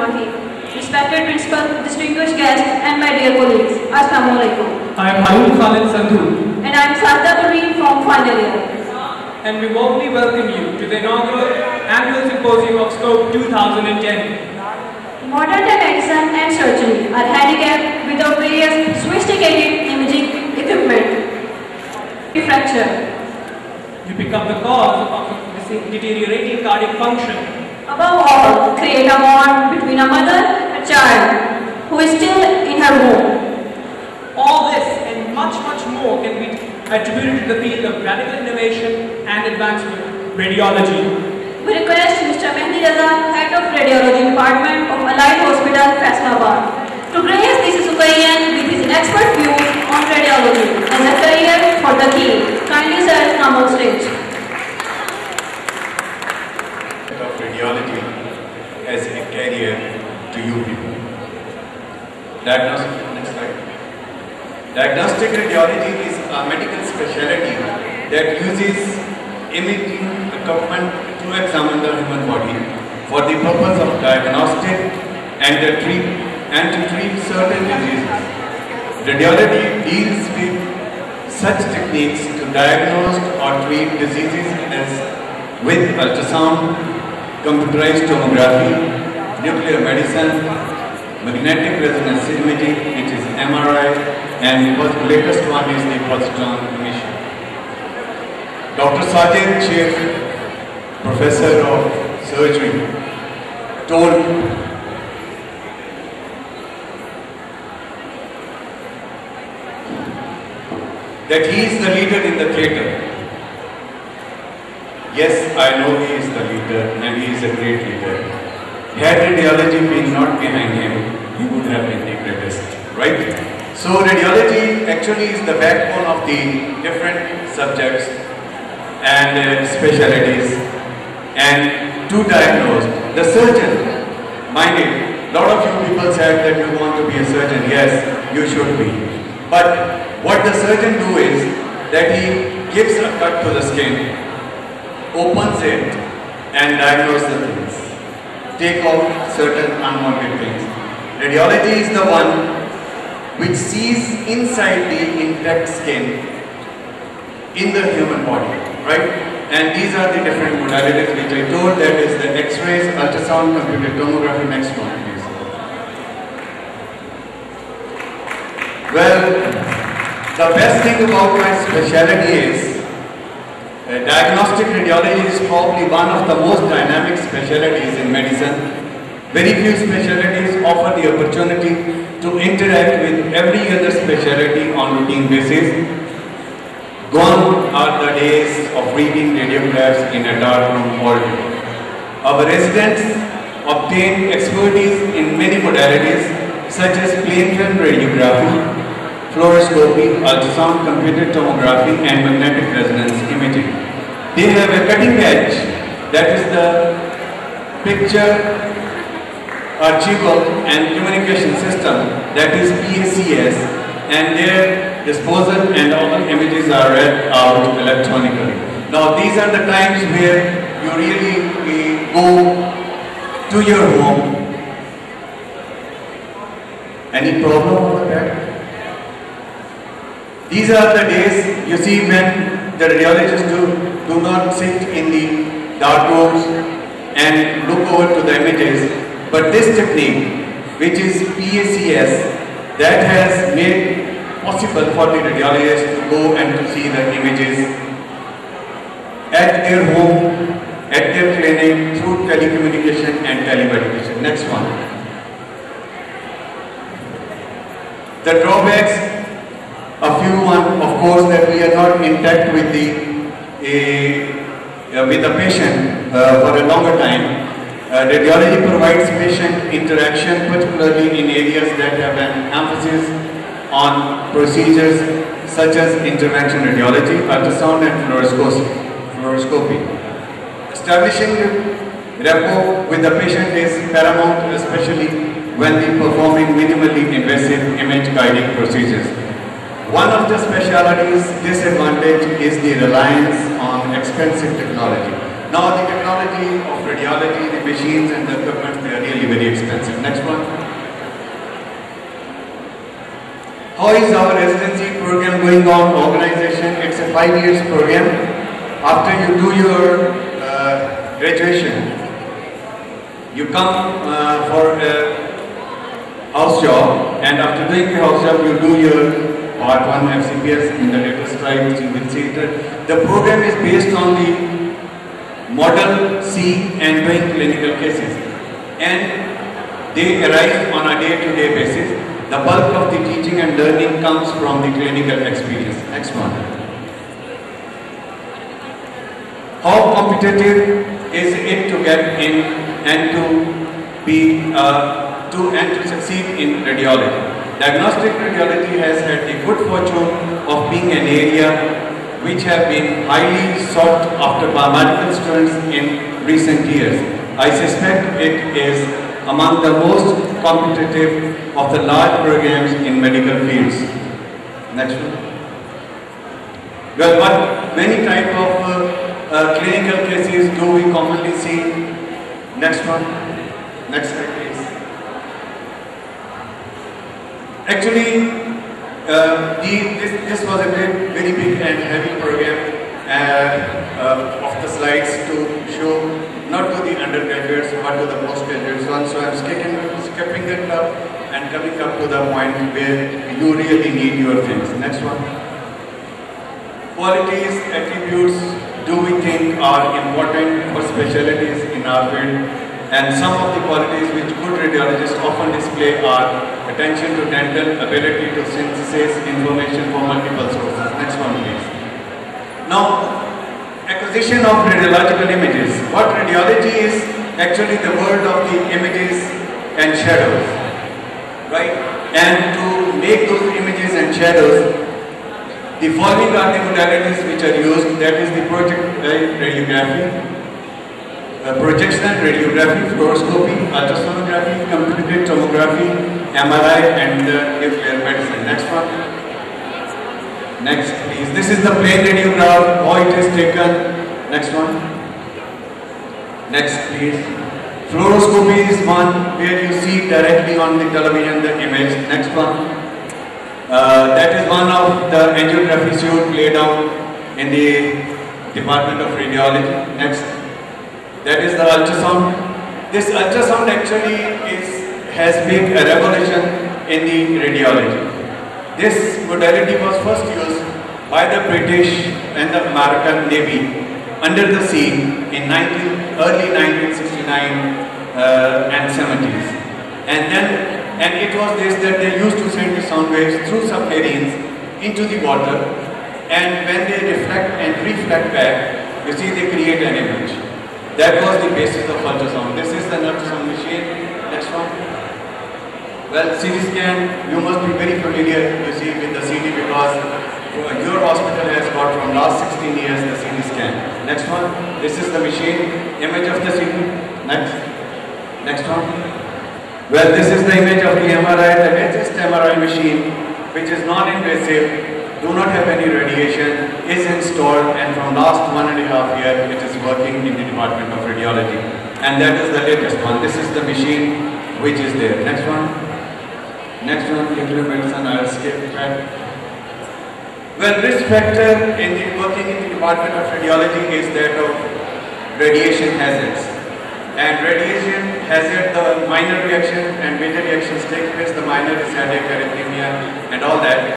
Mahi, respected principal, distinguished guests, and my dear colleagues. Assalamu alaikum. I am Harun Khalid Sandhu. And I am Sajda Parveen from final year. And we warmly welcome you to the inaugural annual symposium of Scope 2010. Modern day medicine and surgery are handicapped with our various sophisticated imaging equipment. Fracture. You become the cause of deteriorating cardiac function. Above all, create a bond between a mother and a child who is still in her womb. All this and much more can be attributed to the field of radical innovation and advancement, radiology. We request Mr. Mehdi Raza, Head of Radiology Department of Allied Hospital, Faisalabad, to grace this Sukaiyan with his expert views on radiology as a career for the king. Kindly sir, come on stage. Of radiology as a career to you people. Next slide. Diagnostic radiology is a medical specialty that uses imaging equipment to examine the human body for the purpose of diagnostic and to treat certain diseases. Radiology deals with such techniques to diagnose or treat diseases as with ultrasound, computerized tomography, nuclear medicine, magnetic resonance imaging, which is MRI, and the latest one is the positron emission. Dr. Sajid Sheikh, Professor of Surgery, told that he is the leader in the theatre. Yes, I know he is the leader and he is a great leader. Had radiology been not behind him, he would have been the greatest, right? So radiology actually is the backbone of the different subjects and specialties, and to diagnose. The surgeon, mind it, a lot of you people said that you want to be a surgeon. Yes, you should be. But what the surgeon do is that he gives a cut to the skin, opens it and diagnoses the things. Take off certain unwanted things. Radiology is the one which sees inside the intact skin in the human body, right? And these are the different modalities which I told, that is the X-rays, ultrasound, computed tomography. Next one, please. Well, the best thing about my specialty is diagnostic radiology is probably one of the most dynamic specialties in medicine. Very few specialties offer the opportunity to interact with every other specialty on routine basis. Gone are the days of reading radiographs in a dark room all day. Our residents obtain expertise in many modalities such as plain film radiography, fluoroscopy, ultrasound, computed tomography and magnetic resonance imaging. They have a cutting edge, that is the picture archival and communication system, that is PACS, and their disposal and all images are read out electronically. Now these are the times where you really go to your home. Any problem over that? These are the days you see when the radiologists do not sit in the dark rooms and look over to the images, but this technique, which is PACS, that has made possible for the radiologists to go and to see the images at their home, at their clinic, through telecommunication and telemedication. Next one. The drawbacks, a few one, of course, that we are not intact with the patient for a longer time. Radiology provides patient interaction, particularly in areas that have an emphasis on procedures such as intervention radiology, ultrasound and fluoroscopy. Establishing rapport with the patient is paramount, especially when performing minimally invasive image-guiding procedures. One of the specialties disadvantage is the reliance on expensive technology. Now the technology of radiology, the machines and the equipment, they are really very expensive. Next one. How is our residency program going on? Organization, it's a 5 years program. After you do your graduation, you come for a house job, and after doing the house job, you do your Part 1 FCPS in the latest slide, which you will see that the program is based on the Model C and doing clinical cases, and they arise on a day-to-day basis. The bulk of the teaching and learning comes from the clinical experience. Next one. How competitive is it to get in and to succeed in radiology? Diagnostic radiology has had the good fortune of being an area which have been highly sought after by medical students in recent years. I suspect it is among the most competitive of the large programs in medical fields. Next one. Well, what many type of clinical cases do we commonly see? Next one. Next slide, please. Actually, this was a very big and heavy program of the slides to show not to the undergraduates but to the postgraduates one. So I'm skipping it up and coming up to the point where you really need your things. Next one. Qualities, attributes, do we think are important for specialties in our field? And some of the qualities which good radiologists often display are attention to dental, ability to synthesize information from multiple sources. Next one, please. Now, acquisition of radiological images. What radiology is actually the world of the images and shadows, right? And to make those images and shadows, the following are the modalities which are used. That is the radiography, projectional radiography, fluoroscopy, ultrasonography, computed tomography, MRI, and nuclear medicine. Next one. Next, please. This is the plain radiograph, how it is taken. Next one. Next, please. Fluoroscopy is one where you see directly on the television the image. Next one. That is one of the angiography suite laid out in the Department of Radiology. Next. That is the ultrasound. This ultrasound actually has been a revolution in the radiology. This modality was first used by the British and the American Navy under the sea in early 1969 and 70s. And it was this that they used to send the sound waves through submarines into the water, and when they reflect and reflect back, you see they create an image. That was the basis of ultrasound. This is the ultrasound machine. Next one. Well, CT scan, you must be very familiar, you see, with the CT because your hospital has got from last 16 years the CT scan. Next one. This is the machine, image of the CT. Next one. Well, this is the image of the MRI, the latest MRI machine, which is non-invasive, do not have any radiation, is installed, and from last 1.5 years it is working in the Department of Radiology. And that is the latest one. This is the machine which is there. Next one. Next one, nuclear medicine, I'll skip that. Well, risk factor in the working in the Department of Radiology is that of radiation hazards. And radiation hazard, the minor reaction and major reactions take place. The minor is headache, arrhythmia, and all that.